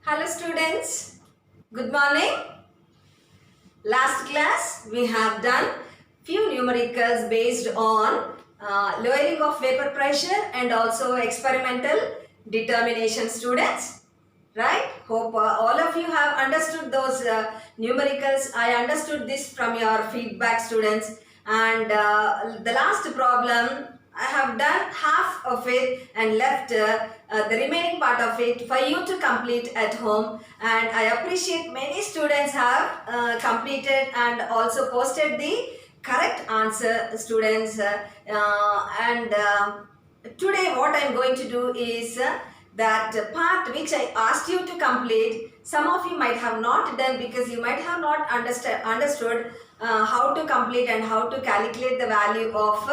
Hello students, good morning. Last class we have done few numericals based on lowering of vapor pressure and also experimental determination students. Right? Hope all of you have understood those numericals. I understood this from your feedback students, and the last problem I have done half of it and left the remaining part of it for you to complete at home, and I appreciate many students have completed and also posted the correct answer students and today what I am going to do is that part which I asked you to complete, some of you might have not done because you might have not understood how to complete and how to calculate the value of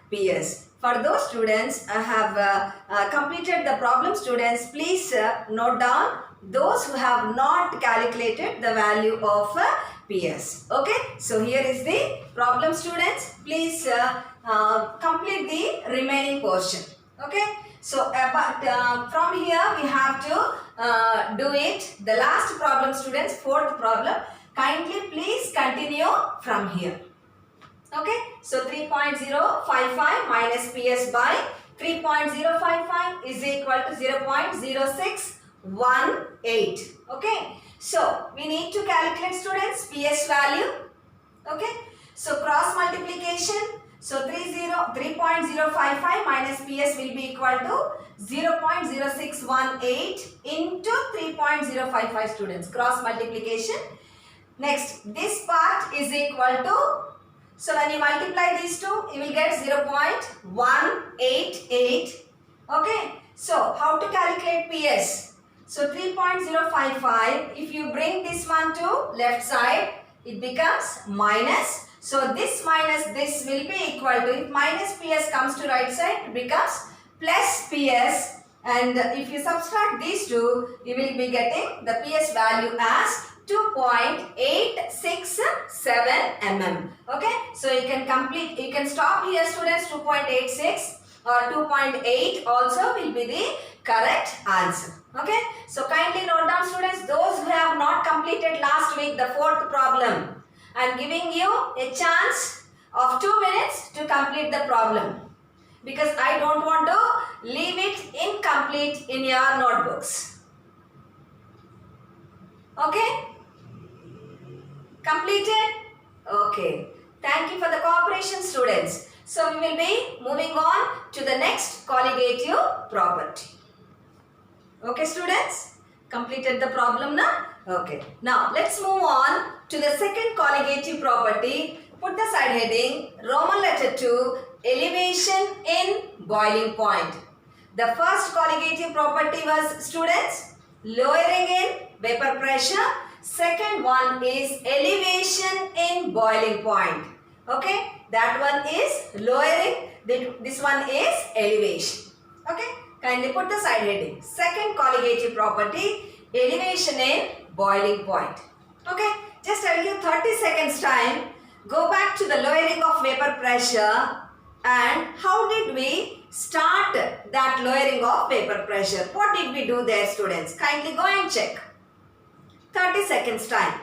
PS. For those students I have completed the problem students, please note down those who have not calculated the value of PS. Okay, so here is the problem students. Please complete the remaining portion. Okay, so from here we have to do it. The last problem students, fourth problem. Kindly please continue from here. Okay, so 3.055 minus PS by 3.055 is equal to 0.0618. Okay, so we need to calculate students PS value. Okay, so cross multiplication. So 3.055 minus PS will be equal to 0.0618 into 3.055 students. Cross multiplication. Next, this part is equal to, so when you multiply these two, you will get 0.188. Okay, so how to calculate PS? So 3.055, if you bring this one to left side, it becomes minus. So this minus this will be equal to, if minus PS comes to right side, it becomes plus PS. And if you subtract these two, you will be getting the PS value as 2.867 mm. Okay, so you can stop here students. 2.86 or 2.8 also will be the correct answer. Okay, so kindly note down students, those who have not completed last week the fourth problem. I am giving you a chance of 2 minutes to complete the problem, because I don't want to leave it incomplete in your notebooks. Okay? Completed? Okay. Thank you for the cooperation students. So we will be moving on to the next colligative property. Okay students? Completed the problem now? Okay. Now let's move on to the second colligative property. Put the side heading Roman letter 2, elevation in boiling point. The first colligative property was students lowering in vapor pressure. Second one is elevation in boiling point. Okay, that one is lowering, this one is elevation. Okay, kindly put the side heading. Second colligative property, elevation in boiling point. Okay, just I'll give 30 seconds time. Go back to the lowering of vapor pressure and how did we start that lowering of vapor pressure? What did we do there students? Kindly go and check. 30 seconds time.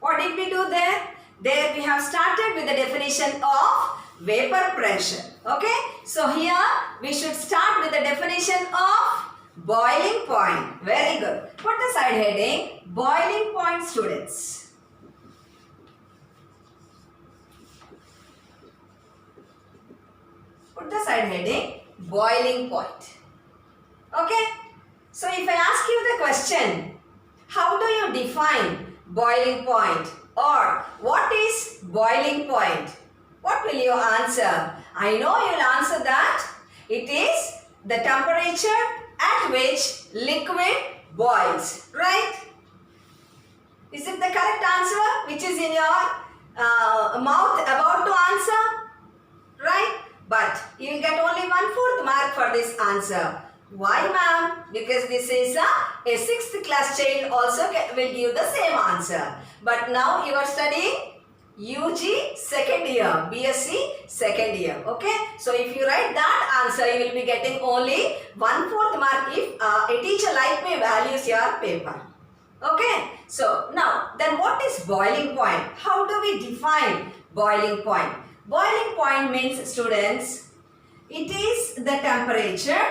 What did we do there? There we have started with the definition of vapor pressure. Okay. So here we should start with the definition of boiling point. Very good. Put the side heading boiling point students. Put the side heading boiling point. Okay. So if I ask you the question, how do you define boiling point or what is boiling point? What will you answer? I know you will answer that it is the temperature at which liquid boils, right? Is it the correct answer which is in your mouth about to answer? Right? But you will get only 1/4 mark for this answer. Why ma'am? Because this is a 6th class child also will give the same answer. But now you are studying UG second year, BSc second year. Okay. So if you write that answer, you will be getting only 1/4 mark if a teacher like me values your paper. Okay. So now, then what is boiling point? How do we define boiling point? Boiling point means, students, it is the temperature.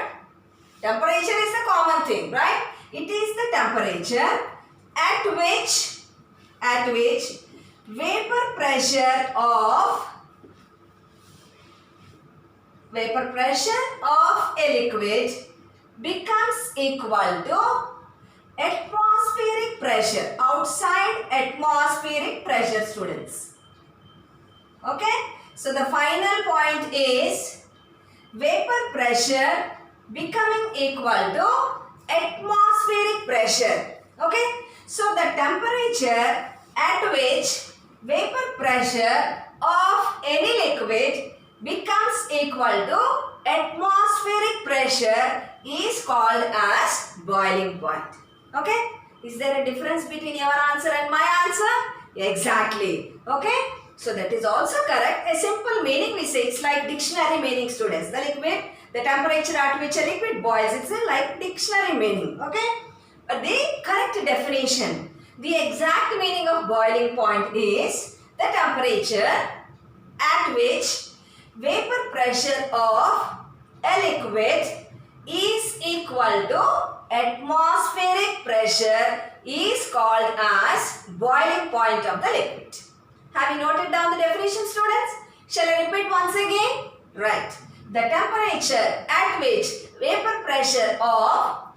Temperature is the common thing, right? It is the temperature at which vapor pressure of a liquid becomes equal to atmospheric pressure, outside atmospheric pressure, students. Okay? So the final point is vapor pressure becoming equal to atmospheric pressure. Okay? So the temperature at which vapor pressure of any liquid becomes equal to atmospheric pressure is called as boiling point. Okay? Is there a difference between your answer and my answer? Exactly. Okay? So that is also correct. A simple meaning we say, it's like dictionary meaning, students. The liquid, the temperature at which a liquid boils, it's like dictionary meaning. Okay? But the correct definition, the exact meaning of boiling point is the temperature at which vapor pressure of a liquid is equal to atmospheric pressure is called as boiling point of the liquid. Have you noted down the definition, students? Shall I repeat once again? Right. The temperature at which vapor pressure of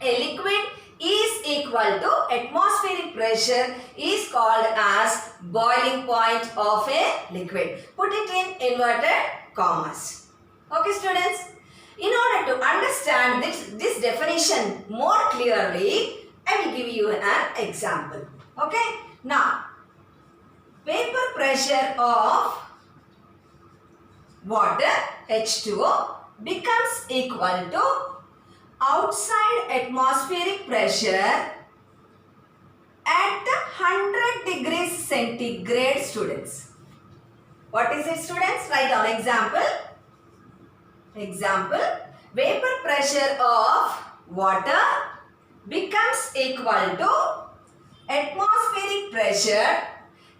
a liquid is equal to atmospheric pressure is called as boiling point of a liquid. Put it in inverted commas. Okay, students? In order to understand this definition more clearly, I will give you an example. Okay? Now, vapor pressure of water, H2O, becomes equal to outside atmospheric pressure at 100 degrees centigrade, students. What is it, students? Write down example. Example, vapor pressure of water becomes equal to atmospheric pressure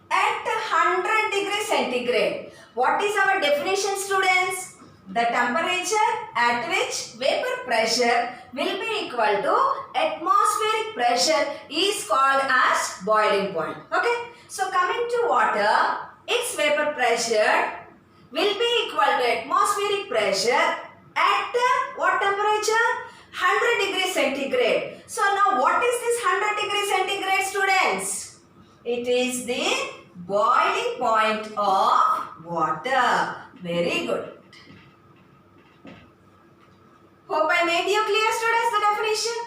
at 100 degrees centigrade. What is our definition, students? The temperature at which vapor pressure will be equal to atmospheric pressure is called as boiling point. Okay. So coming to water, its vapor pressure will be equal to atmospheric pressure at what temperature? 100 degrees centigrade. So now what is this 100 degrees centigrade, students? It is the boiling point of water. Very good. Hope I made you clear, students, the definition?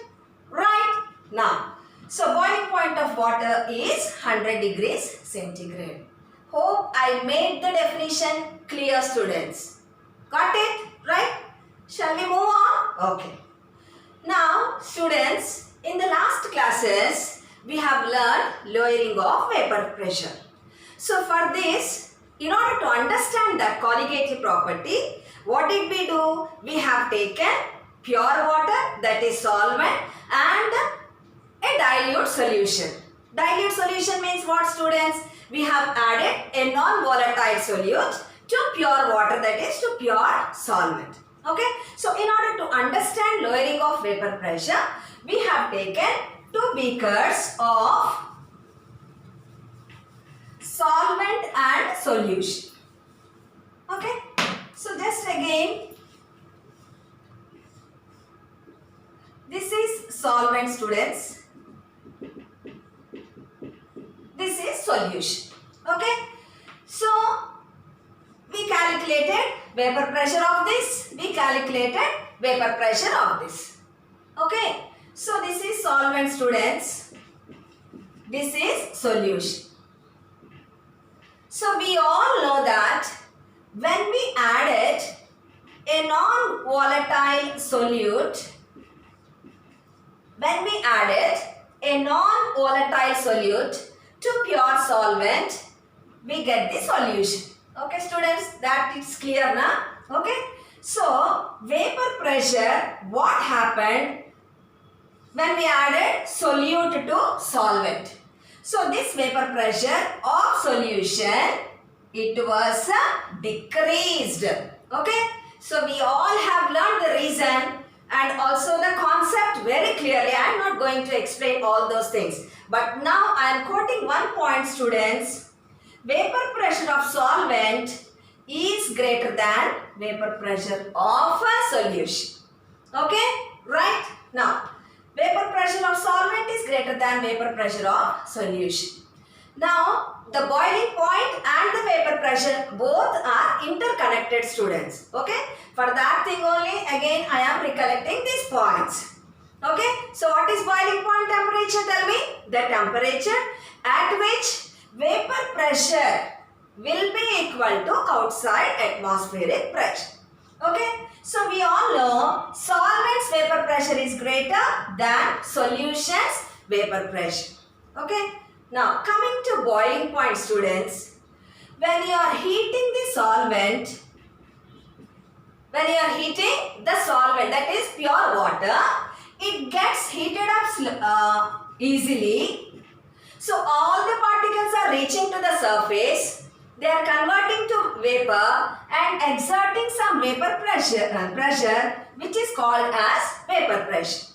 Right. Now, so boiling point of water is 100 degrees centigrade. Hope I made the definition clear, students. Got it? Right? Shall we move on? Okay. Now, students, in the last classes, we have learned lowering of vapor pressure. So, for this, in order to understand that colligative property, what did we do? We have taken pure water, that is solvent, and a dilute solution. Dilute solution means what, students? We have added a non-volatile solute to pure water, that is to pure solvent. Okay. So, in order to understand lowering of vapor pressure, we have taken 2 beakers of solvent and solution. Okay. So, just again, this is solvent, students. This is solution. Okay. So, we calculated vapor pressure of this. We calculated vapor pressure of this. Okay. So, this is solvent, students. This is solution. So, we all know that when we added a non-volatile solute, to pure solvent, we get the solution. Okay students, that is clear now. Okay, so vapor pressure, what happened when we added solute to solvent? So this vapor pressure of solution, it was decreased. Okay, so we all have learned the reason and also the concept very clearly. I am not going to explain all those things, but now I am quoting one point students. Vapor pressure of solvent is greater than vapor pressure of a solution. Okay, right? Now, vapor pressure of solvent is greater than vapor pressure of solution. Now, the boiling point and the vapor pressure both are interconnected students. Okay, for that thing only again I am recollecting these points. Okay, so what is boiling point temperature? Tell me. The temperature at which vapor pressure will be equal to outside atmospheric pressure. Okay, so we all know solvent's vapor pressure is greater than solution's vapor pressure. Okay, now coming to boiling point students, when you are heating the solvent, that is pure water, it gets heated up easily. So all the particles are reaching to the surface, they are converting to vapor and exerting some vapor pressure which is called as vapor pressure.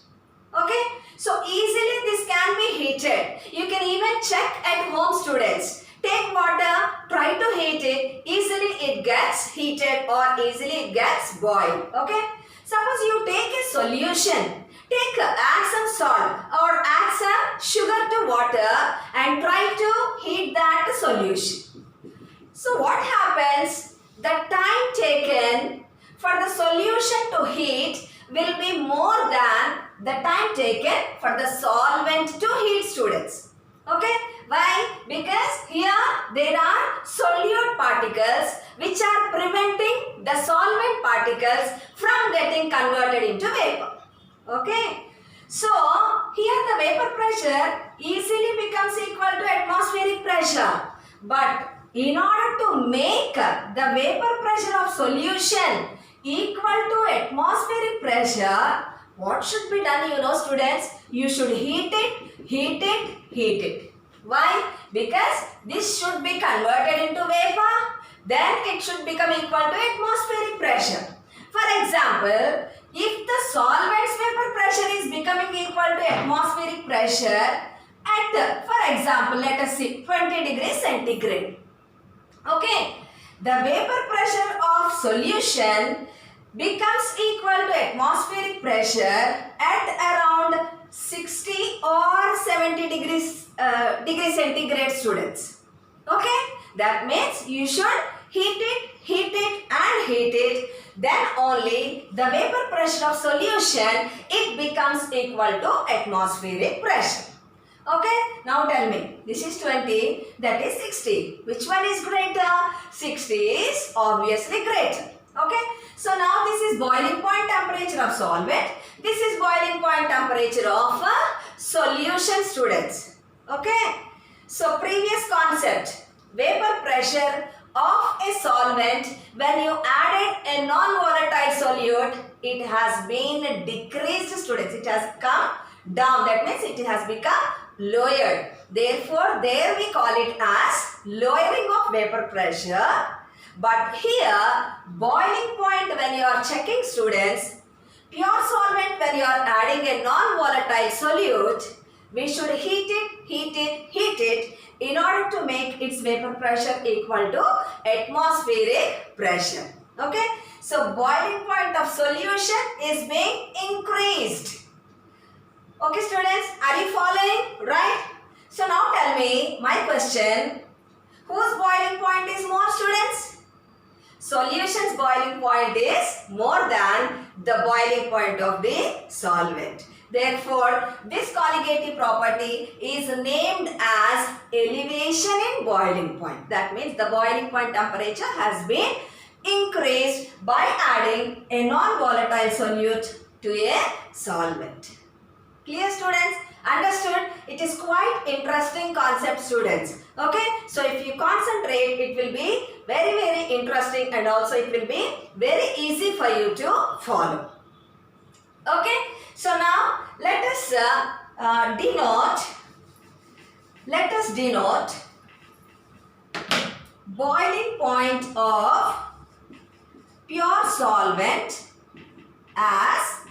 Okay, so easily this can be heated. You can even check at home students. Take water, try to heat it, easily it gets heated or easily it gets boiled. Okay, suppose you take a solution. Add some salt or add some sugar to water and try to heat that solution. So what happens? The time taken for the solution to heat will be more than the time taken for the solvent to heat students. Okay? Why? Because here there are solute particles which are preventing the solvent particles from getting converted into vapor. Okay, so here the vapor pressure easily becomes equal to atmospheric pressure. But in order to make the vapor pressure of solution equal to atmospheric pressure, what should be done, you know students? You should heat it. Why? Because this should be converted into vapor, then it should become equal to atmospheric pressure. For example, if the solvent's vapor pressure is becoming equal to atmospheric pressure at, for example, let us see 20 degrees centigrade. Okay, the vapor pressure of solution becomes equal to atmospheric pressure at around 60 or 70 degrees centigrade students. Okay, that means you should heat it, then only the vapor pressure of solution, it becomes equal to atmospheric pressure. Okay, now tell me, this is 20, that is 60. Which one is greater? 60 is obviously greater. Okay, so now this is boiling point temperature of solvent. This is boiling point temperature of solution students. Okay, so previous concept, vapor pressure of a solvent, when you added a non-volatile solute, it has been decreased students. It has come down. That means it has become lowered. Therefore, there we call it as lowering of vapor pressure. But here, boiling point when you are checking students, pure solvent when you are adding a non-volatile solute, we should heat it in order to make its vapor pressure equal to atmospheric pressure. Okay, so boiling point of solution is being increased. Okay students, are you following? Right? So now tell me, my question, whose boiling point is more students? Solution's boiling point is more than the boiling point of the solvent. Therefore, this colligative property is named as elevation in boiling point. That means the boiling point temperature has been increased by adding a non-volatile solute to a solvent. Clear students? Understood? It is quite interesting concept, students. Okay, so if you concentrate, it will be very, very interesting, and also it will be very easy for you to follow. Okay, so now let us denote boiling point of pure solvent as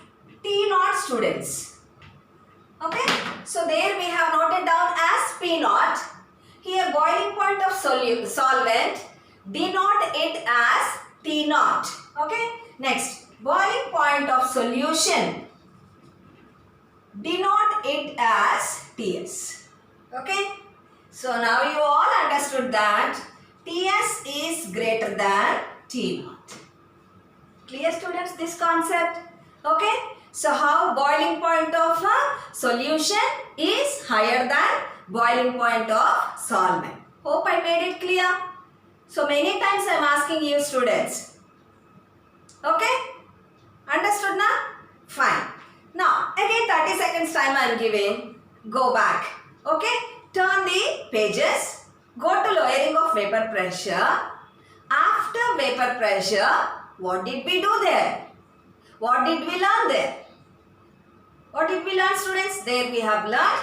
T0, students. Okay, so there we have noted down as P0. Here boiling point of solvent, denote it as T0. Okay, next boiling point of solution, denote it as Ts. Okay, so now you all understood that Ts is greater than T0. Clear, students, this concept? Okay, so how boiling point of a solution is higher than boiling point of solvent. Hope I made it clear. So many times I am asking you, students. Okay, understood now? Fine. Now again 30 seconds time I am giving. Go back. Okay, turn the pages. Go to lowering of vapor pressure. After vapor pressure, what did we do there? What did we learn there? What did we learn, students? There we have learned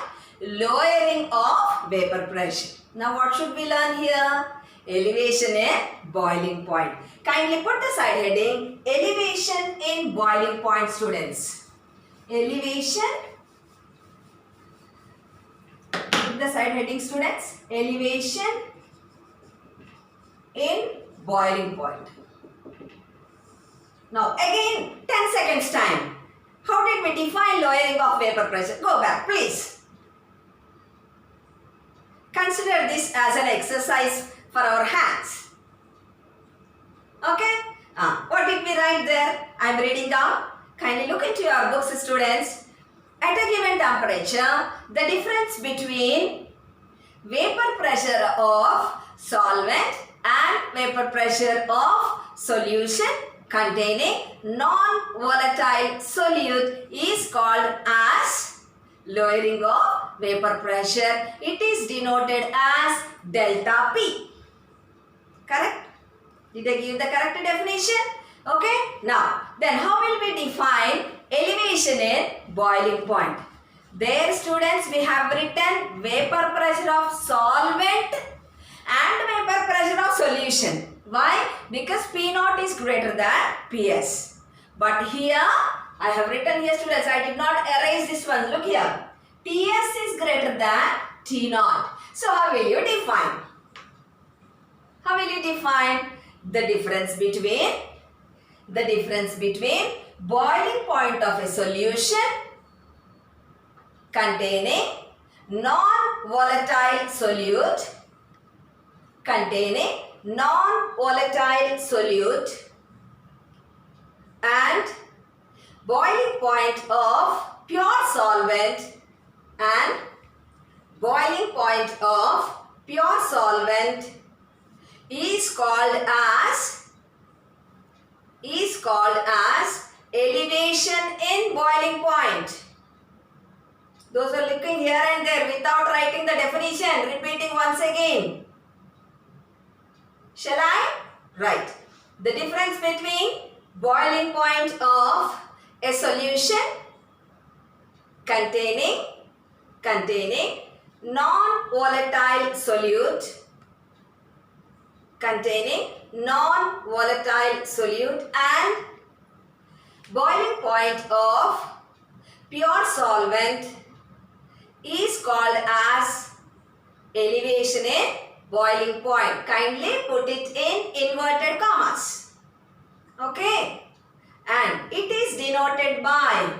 lowering of vapor pressure. Now what should we learn here? Elevation in boiling point. Kindly put the side heading elevation in boiling point, students. Elevation. Put the side heading, students. Elevation in boiling point. Now again 10 seconds time. How did we define lowering of vapor pressure? Go back, please. Consider this as an exercise for our hands. Okay? What did we write there? I am reading down. Kindly look into your books, students. At a given temperature, the difference between vapor pressure of solvent and vapor pressure of solution containing non-volatile solute is called as lowering of vapor pressure. It is denoted as delta P. Correct? Did I give the correct definition? Okay. Now, then how will we define elevation in boiling point? There, students, we have written vapor pressure of solvent and vapor pressure of solution. Why? Because P0 is greater than Ps. But here, I have written here, students, I did not erase this one. Look here. Ts is greater than T0. So, how will you define? How will you define the difference between boiling point of a solution containing non-volatile solute and boiling point of pure solvent is called as elevation in boiling point. Those are looking here and there without writing the definition, repeating once again. Shall I? Right. The difference between boiling point of a solution containing non-volatile solute and boiling point of pure solvent is called as elevation in boiling point. Kindly put it in inverted commas. Okay. And it is denoted by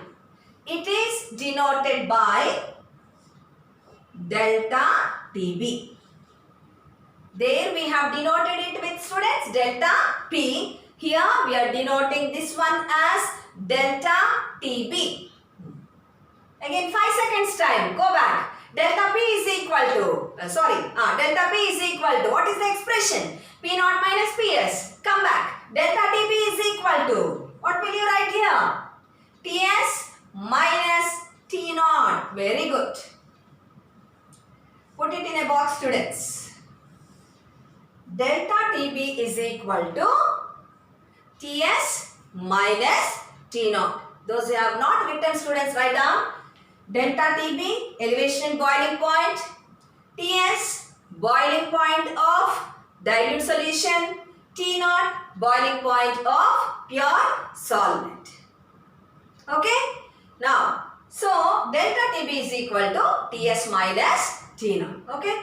delta TB. There we have denoted it with, students, delta P. Here we are denoting this one as delta TB. Again 5 seconds time. Go back. Delta P is equal to, delta P is equal to, what is the expression? P0 minus Ps. Come back. Delta TB is equal to, what will you write here? Ts minus T0. Very good. Put it in a box, students. Delta TB is equal to Ts minus T naught. Those who have not written, students, write down. Delta TB, elevation and boiling point. Ts, boiling point of dilute solution. T naught, boiling point of pure solvent. Okay? Now, so delta TB is equal to Ts minus T naught. Okay?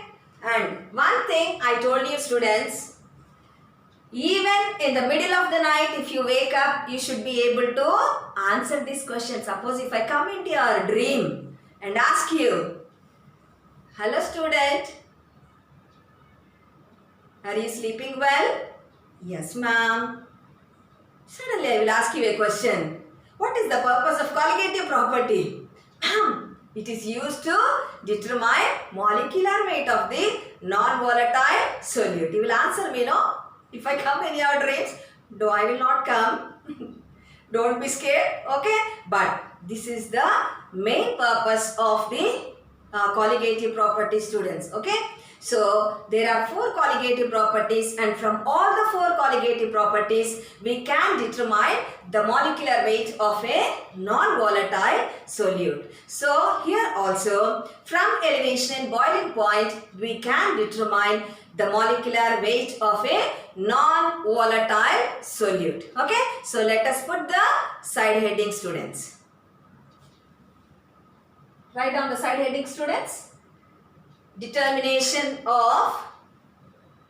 And one thing I told you, students, even in the middle of the night, if you wake up, you should be able to answer this question. Suppose if I come into your dream and ask you, hello student, are you sleeping well? Yes, ma'am. Suddenly I will ask you a question. What is the purpose of colligative property? It is used to determine molecular weight of the non-volatile solute. You will answer me, no? If I come in your dreams, though I will not come. Don't be scared, okay? But this is the main purpose of the colligative property, students, okay? So, there are 4 colligative properties, and from all the 4 colligative properties, we can determine the molecular weight of a non-volatile solute. So, here also, from elevation and boiling point, we can determine the molecular weight of a non-volatile solute. Okay? So, let us put the side heading, students. Write down the side heading, students. Determination of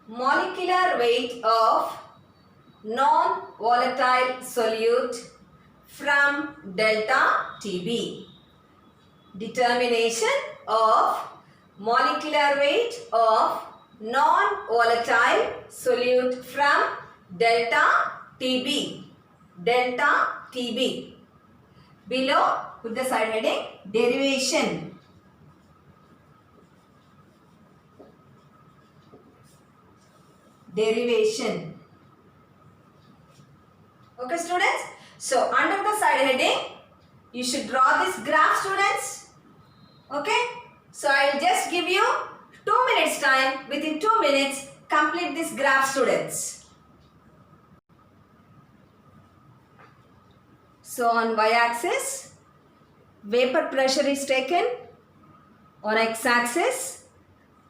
molecular weight of non-volatile solute from delta TB. Determination of molecular weight of non-volatile solute from delta TB. Delta TB. Below, put the side heading, derivation. Derivation. Okay, students? So, under the side heading, you should draw this graph, students. Okay? So, I will just give you 2 minutes time. Within 2 minutes, complete this graph, students. So, on y-axis, vapor pressure is taken. On x-axis,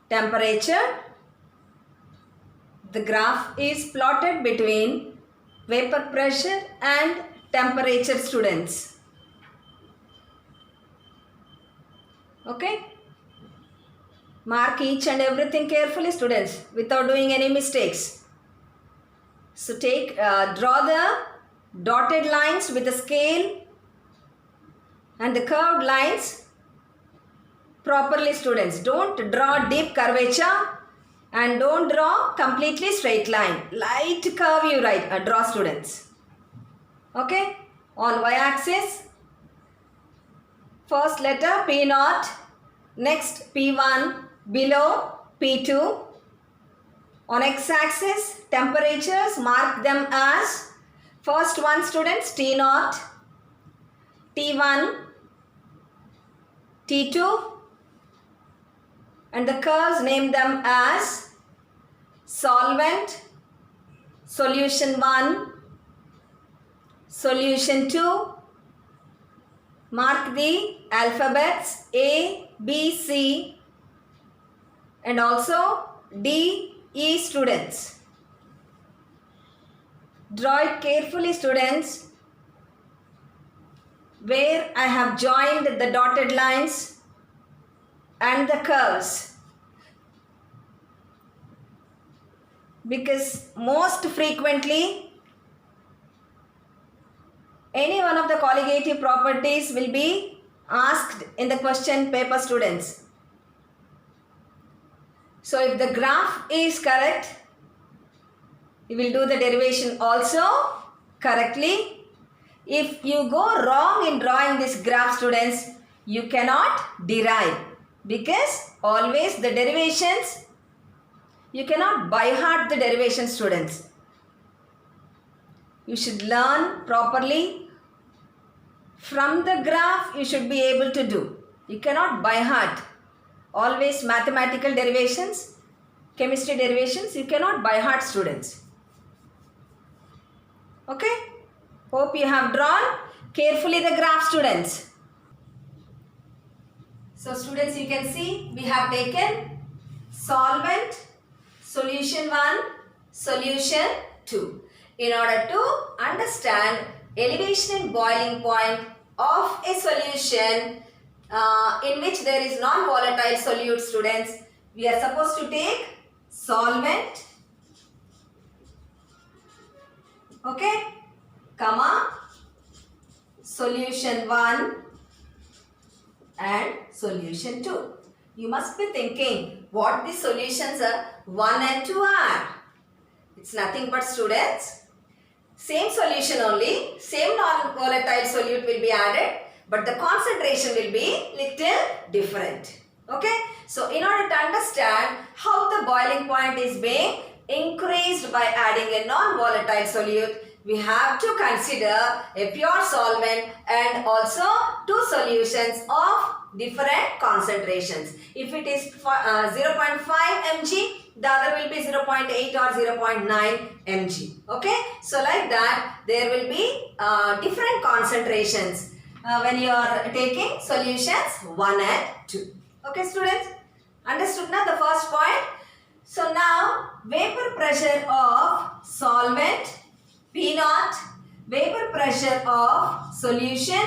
temperature. The graph is plotted between vapor pressure and temperature, students. Okay? Mark each and everything carefully, students, without doing any mistakes. So draw the dotted lines with the scale and the curved lines properly, students. Don't draw deep curvature. And don't draw completely straight line. Light curve you draw, students. Okay? On y-axis, first letter P0, next P1, below P2. On x-axis, temperatures, mark them as first one, students, T0, T1, T2. And the curves, name them as solvent, solution 1, solution 2. Mark the alphabets A, B, C and also D, E, students. Draw it carefully, students, where I have joined the dotted lines and the curves, because most frequently any one of the colligative properties will be asked in the question paper, students. So if the graph is correct, you will do the derivation also correctly. If you go wrong in drawing this graph, students, you cannot derive. Because always the derivations, you cannot by heart the derivations, students. You should learn properly. From the graph, you should be able to do. You cannot by heart. Always mathematical derivations, chemistry derivations, you cannot by heart, students. Okay? Hope you have drawn carefully the graph, students. So students, you can see we have taken solvent, solution 1, solution 2. In order to understand elevation and boiling point of a solution in which there is non-volatile solute, students, we are supposed to take solvent, okay, comma, solution 1 and solution 2. You must be thinking what the solutions are 1 and 2 are. It's nothing but, students, same solution only, same non-volatile solute will be added, but the concentration will be little different. Okay? So, in order to understand how the boiling point is being increased by adding a non-volatile solute, we have to consider a pure solvent and also two solutions of different concentrations. If it is 0.5 mg, the other will be 0.8 or 0.9 mg. Okay? So, like that, there will be different concentrations when you are taking solutions 1 and 2. Okay, students? Understood now the first point? So, now vapor pressure of solvent P0, vapor pressure of solution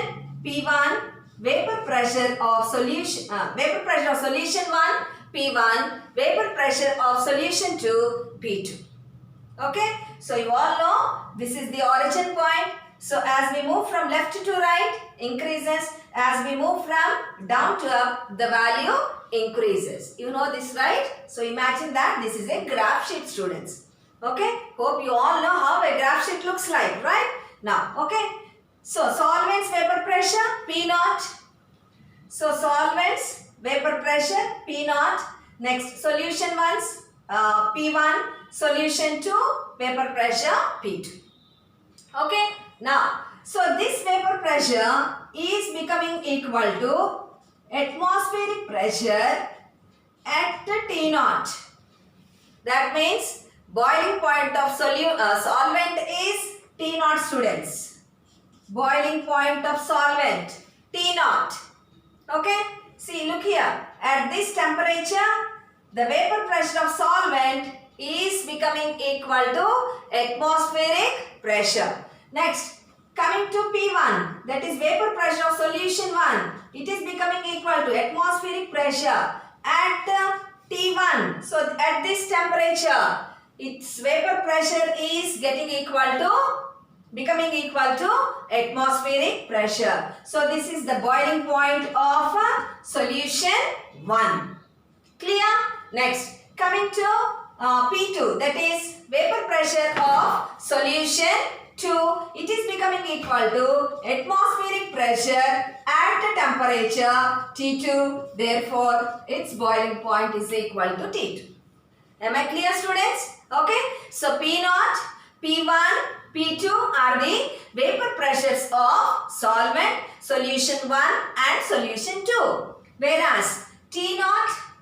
P1, vapor pressure of solution 1 P1, vapor pressure of solution 2 P2. Okay, so you all know this is the origin point. So as we move from left to right, increases. As we move from down to up, the value increases. You know this, right? So imagine that this is a graph sheet, students. Okay, hope you all know how a graph sheet looks like, right? Now, okay. So solvents vapor pressure P0. So solvents vapor pressure P0. Next solution ones P1, solution 2 vapor pressure P2. Okay. Now, so this vapor pressure is becoming equal to atmospheric pressure at T0. That means boiling point of solvent is T0, students. Boiling point of solvent T0. Okay. See, look here. At this temperature, the vapor pressure of solvent is becoming equal to atmospheric pressure. Next, coming to P1, that is vapor pressure of solution 1. It is becoming equal to atmospheric pressure at T1. So, at this temperature, its vapor pressure is becoming equal to atmospheric pressure. So, this is the boiling point of solution 1. Clear? Next, coming to P2, that is vapor pressure of solution 2, it is becoming equal to atmospheric pressure at a temperature T2. Therefore, its boiling point is equal to T2. Am I clear, students? Okay. So, P0, P1, P2 are the vapor pressures of solvent, solution 1 and solution 2. Whereas, T0,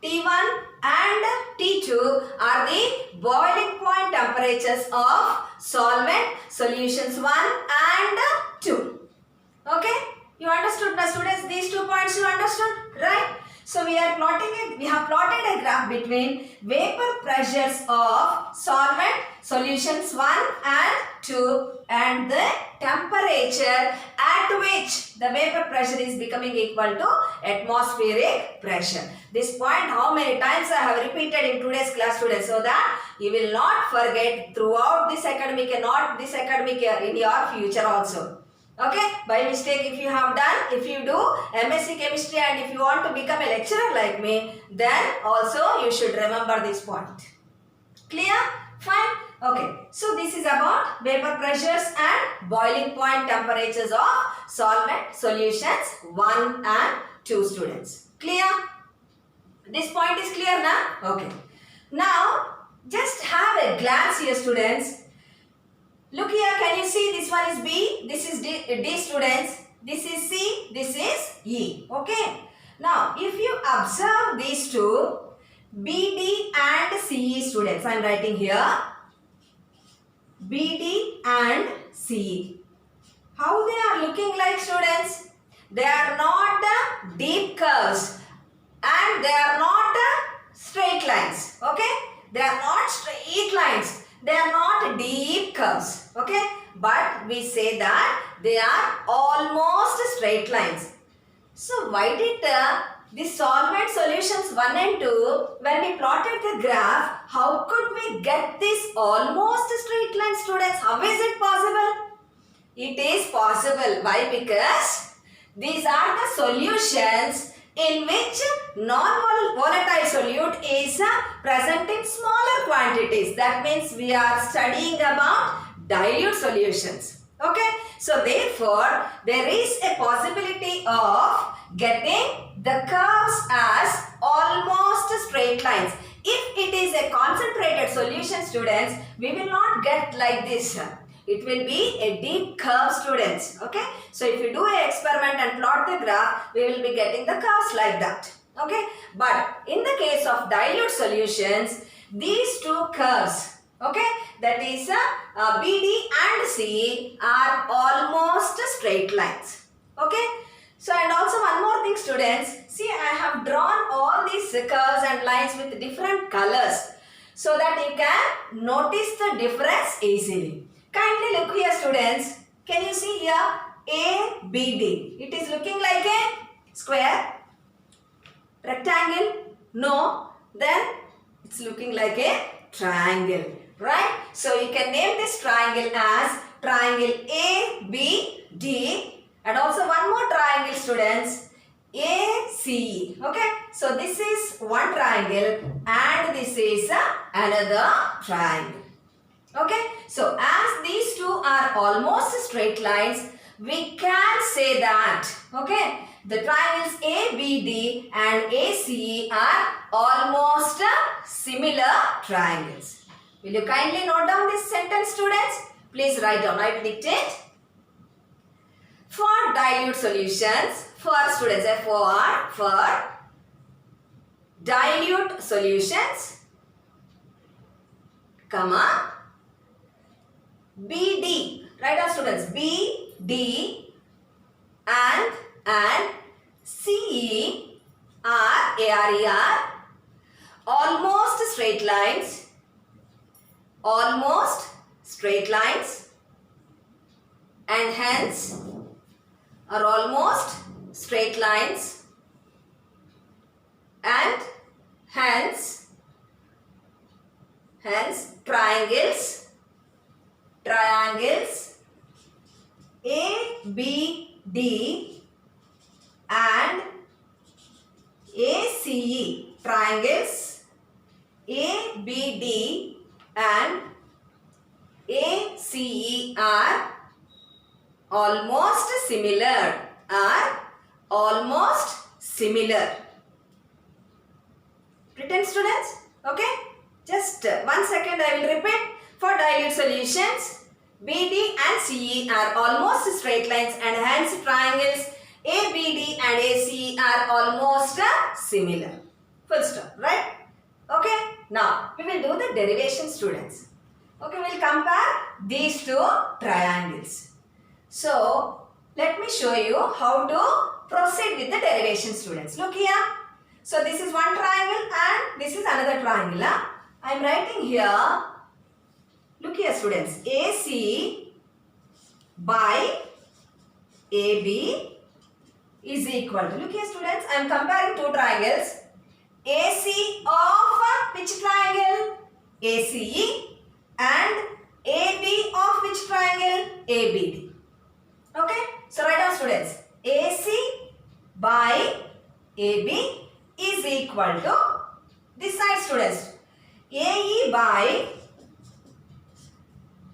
T1 and T2 are the boiling point temperatures of solvent, solutions 1 and 2. Okay? You understood, the students? These 2 points you understood? Right? So, we have plotted a graph between vapor pressures of solvent, solutions 1 and 2 and the temperature at which the vapor pressure is becoming equal to atmospheric pressure. This point how many times I have repeated in today's class, students, so that you will not forget throughout this academic and not this academic year, in your future also. Okay, by mistake if you do MSc Chemistry and if you want to become a lecturer like me, then also you should remember this point. Clear? Fine? Okay, so this is about vapor pressures and boiling point temperatures of solvent, solutions 1 and 2, students. Clear? This point is clear now? Okay. Now, just have a glance here, students. Look here, can you see this one is B, this is D, students, this is C, this is E, okay. Now, if you observe these two, BD and CE students, I am writing here, BD and CE. How they are looking like, students? They are not deep curves and they are not straight lines. Okay? They are not straight lines. They are not deep curves. Okay? But we say that they are almost straight lines. So why did the solvent solutions 1 and 2, when we plotted the graph, how could we get this almost straight line, students? How is it possible? It is possible. Why? Because these are the solutions in which non-volatile solute is present in smaller quantities. That means we are studying about dilute solutions. Okay. So therefore, there is a possibility of getting the curves as almost straight lines. If it is a concentrated solution, students, we will not get like this. It will be a deep curve, students. Okay. So if you do an experiment and plot the graph, we will be getting the curves like that. Okay. But in the case of dilute solutions, these two curves, okay, that is BD and CE are almost straight lines. Okay. So and also one more thing, students. See, I have drawn all these curves and lines with different colors so that you can notice the difference easily. Kindly look here, students. Can you see here? ABD. It is looking like a square, rectangle. No. Then it's looking like a triangle. Right? So you can name this triangle as triangle ABD. And also one more triangle, students. ACE. Okay. So this is one triangle and this is another triangle. Okay. So as these two are almost straight lines, we can say that, okay, the triangles ABD and ACE are almost similar triangles. Will you kindly note down this sentence, students? Please write down. I will dictate. For dilute solutions, for students, for dilute solutions, comma, BD, write down, students, BD and CE are ARE almost straight lines, and hence are almost straight lines and hence triangles ABD and ACE, triangles ABD and ACE are almost similar. Written, students? Okay. Just 1 second I will repeat. For dilute solutions, BD and CE are almost straight lines and hence triangles ABD and ACE are almost similar. Full stop. Right? Okay. Now, we will do the derivation, students. Okay, we will compare these two triangles. So, let me show you how to proceed with the derivation, students. Look here. So, this is one triangle and this is another triangle. I am writing here. Look here, students. AC by AB is equal to, look here, students, I am comparing two triangles. AC of which triangle? ACE and AB of which triangle? ABD. Okay. So write down, students. AC by AB is equal to this side, students. AE by,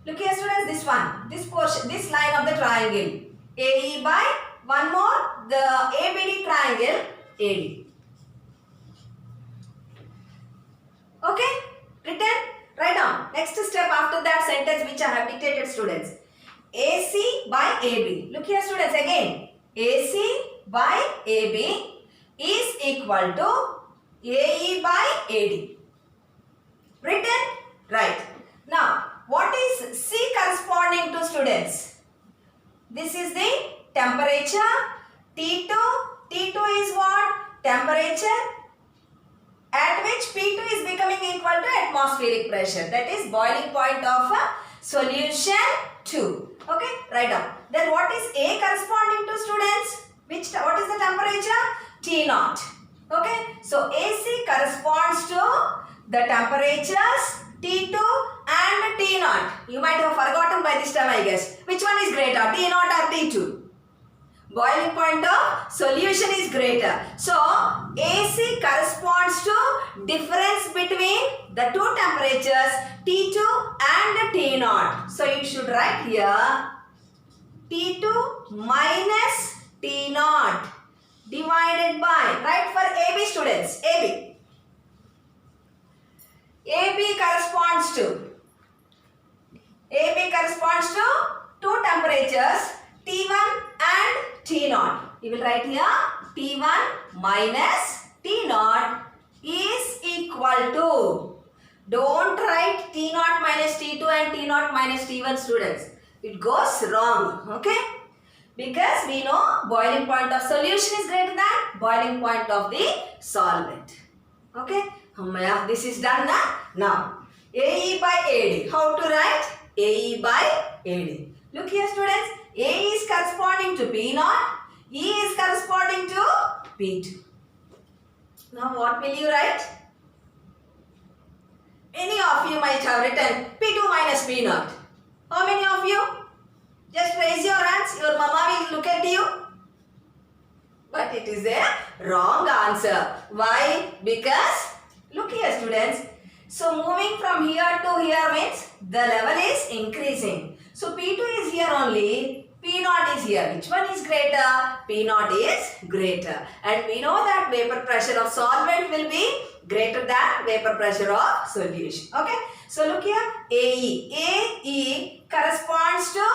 look here, students, this one, this portion, this line of the triangle. AE by one more, the ABD triangle AD. Okay, written? Write down. Next step after that sentence which I have dictated, students. AC by AB. Look here, students, again. AC by AB is equal to AE by AD. Written? Right. Now, what is C corresponding to, students? This is the temperature. T2. T2 is what? Temperature at which P2 is becoming equal to atmospheric pressure. That is boiling point of a solution 2. Okay, write down. Then what is A corresponding to, students? What is the temperature? T0. Okay, so AC corresponds to the temperatures T2 and T0. You might have forgotten by this time, I guess. Which one is greater, T0 or T2? Boiling point of solution is greater. So, AC corresponds to difference between the two temperatures T2 and T0. So, you should write here T2 minus T0 divided by, right, for AB students, AB. AB corresponds to two temperatures T1 and T0. You will write here T1 minus T0 is equal to, don't write T0 minus T2 and T0 minus T1, students. It goes wrong, okay? Because we know boiling point of solution is greater than boiling point of the solvent. Okay? This is done now. Now, AE by AD. How to write? AE by AD. Look here, students. A is corresponding to P0. E is corresponding to P2. Now, what will you write? Many of you might have written P2 minus P0. How many of you? Just raise your hands. Your mama will look at you. But it is a wrong answer. Why? Because, look here, students. So, moving from here to here means the level is increasing. So, P2 is here only. P0 is here. Which one is greater? P0 is greater. And we know that vapor pressure of solvent will be greater than vapor pressure of solution. Okay. So, look here. AE. AE corresponds to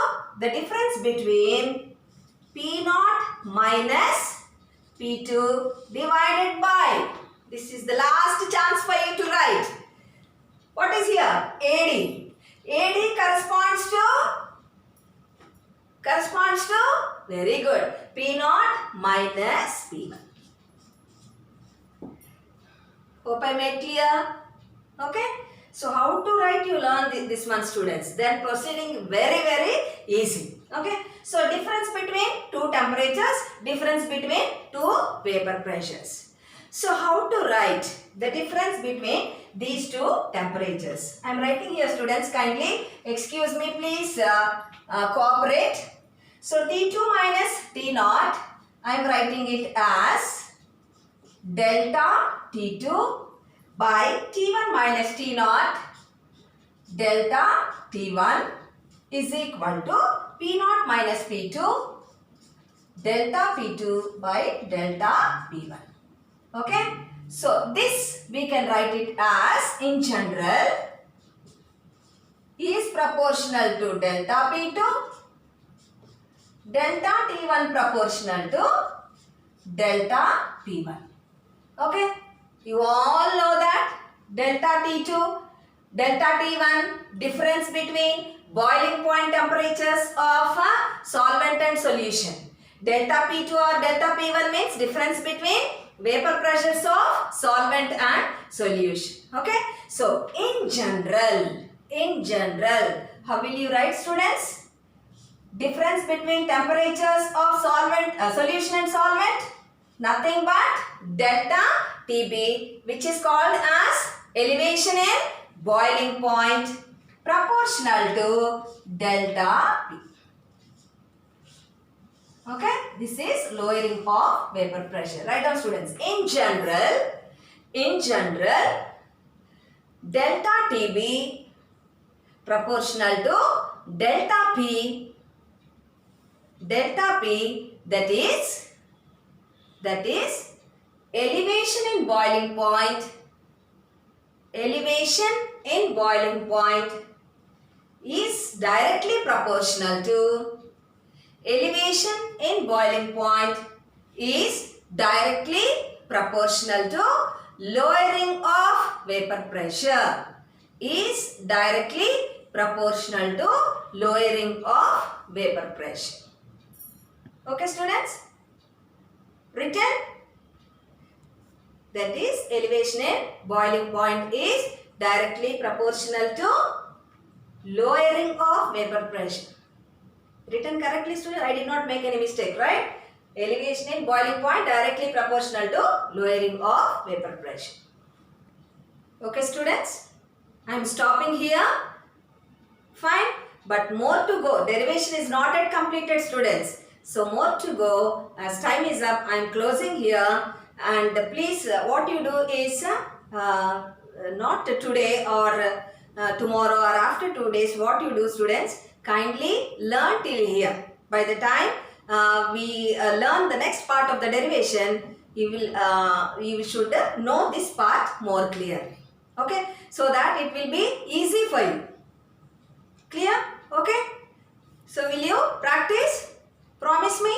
the difference between P0 minus P2 divided by. This is the last chance for you to write. What is here? AD. AD corresponds to, very good, P0 minus P1. Hope I made clear? Okay. So, how to write, you learn this one, students. Then proceeding very, very easy. Okay. So, difference between two temperatures, difference between two vapor pressures. So, how to write the difference between these two temperatures? I am writing here, students. Kindly excuse me, please cooperate. So, T2 minus T0, I am writing it as delta T2 by T1 minus T0 delta T1 is equal to P0 minus P2 delta P2 by delta P1. Okay. So, this we can write it as, in general, is proportional to delta P2, delta T1 proportional to delta P1. Okay. You all know that delta T2, delta T1, difference between boiling point temperatures of a solvent and solution. Delta P2 or delta P1 means difference between vapor pressures of solvent and solution. Okay. So, in general, how will you write, students? Difference between temperatures of solution and solvent? Nothing but delta TB, which is called as elevation in boiling point, proportional to delta P. Okay, this is lowering of vapor pressure. Write down, students. In general, delta TB proportional to delta P, that is elevation in boiling point is directly proportional to elevation in boiling point is directly proportional to lowering of vapor pressure. Is directly proportional to lowering of vapor pressure. Okay, students? Written? That is, elevation at boiling point is directly proportional to lowering of vapor pressure. Written correctly, student? I did not make any mistake, right? Elevation at boiling point directly proportional to lowering of vapor pressure. Okay, students? I am stopping here. Fine. But more to go. Derivation is not yet completed, students. So more to go. As time is up, I am closing here. And please, what you do is not today or tomorrow or after 2 days. What you do, students, kindly learn till here. By the time we learn the next part of the derivation, you should know this part more clearly. Okay, so that it will be easy for you. Clear? Okay. So will you practice? Promise me?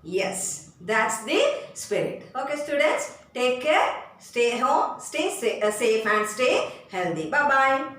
Yes. That's the spirit. Okay, students. Take care. Stay home. Stay safe and stay healthy. Bye-bye.